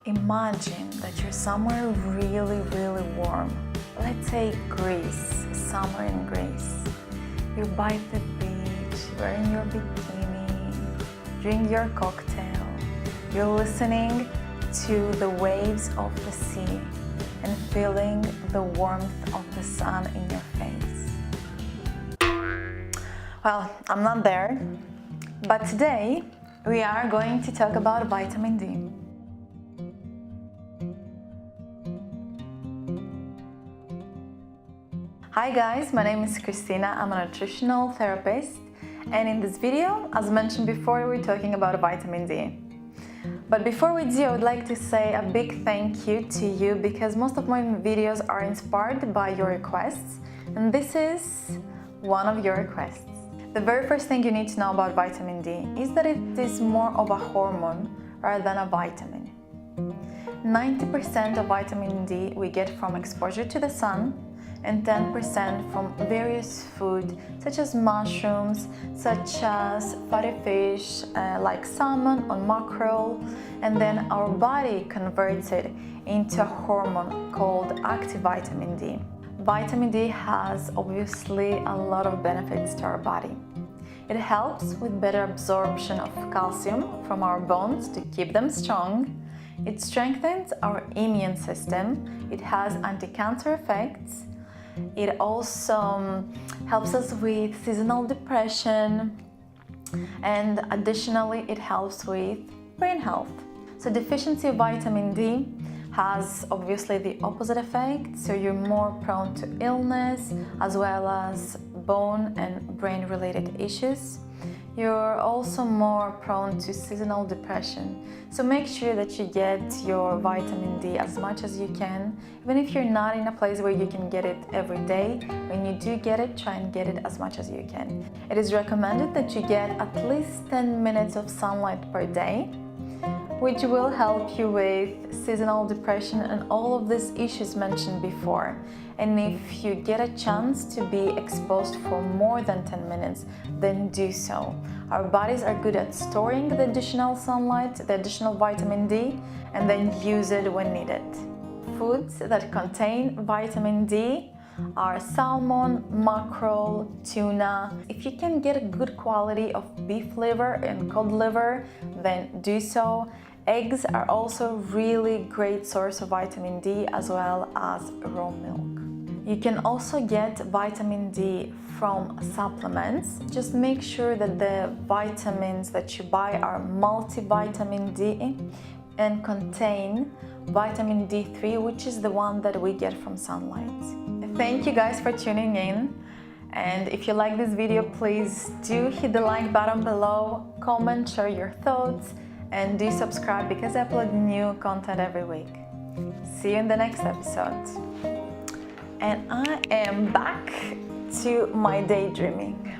Imagine that you're somewhere really, really warm. Let's say Greece, summer in Greece. You're by the beach, wearing your bikini, drinking your cocktail. You're listening to the waves of the sea and feeling the warmth of the sun in your face. Well, I'm not there, but today we are going to talk about vitamin D. Hi guys, my name is Christina, I'm a nutritional therapist, and in this video, as mentioned before, we're talking about vitamin D. But before we do, I would like to say a big thank you to you because most of my videos are inspired by your requests, and this is one of your requests. The very first thing you need to know about vitamin D is that it is more of a hormone rather than a vitamin. 90% of vitamin D we get from exposure to the sun, and 10% from various food such as mushrooms, such as fatty fish like salmon or mackerel, and then our body converts it into a hormone called active vitamin D. Vitamin D has obviously a lot of benefits to our body. It helps with better absorption of calcium from our bones to keep them strong. It strengthens our immune system. It has anti-cancer effects. It also helps us with seasonal depression, and additionally it helps with brain health. So deficiency of vitamin D has obviously the opposite effect, so you're more prone to illness as well as bone and brain related issues. You're also more prone to seasonal depression. So make sure that you get your vitamin D as much as you can. Even if you're not in a place where you can get it every day, when you do get it, try and get it as much as you can. It is recommended that you get at least 10 minutes of sunlight per day, which will help you with seasonal depression and all of these issues mentioned before. And if you get a chance to be exposed for more than 10 minutes, then do so. Our bodies are good at storing the additional sunlight, the additional vitamin D, and then use it when needed. Foods that contain vitamin D are salmon, mackerel, tuna. If you can get a good quality of beef liver and cod liver, then do so. Eggs are also really great source of vitamin D as well as raw milk. You can also get vitamin D from supplements. Just make sure that the vitamins that you buy are multivitamin D and contain vitamin D3, which is the one that we get from sunlight. Thank you guys for tuning in. And if you like this video, please do hit the like button below, comment, share your thoughts, and do subscribe because I upload new content every week. See you in the next episode. And I am back to my daydreaming.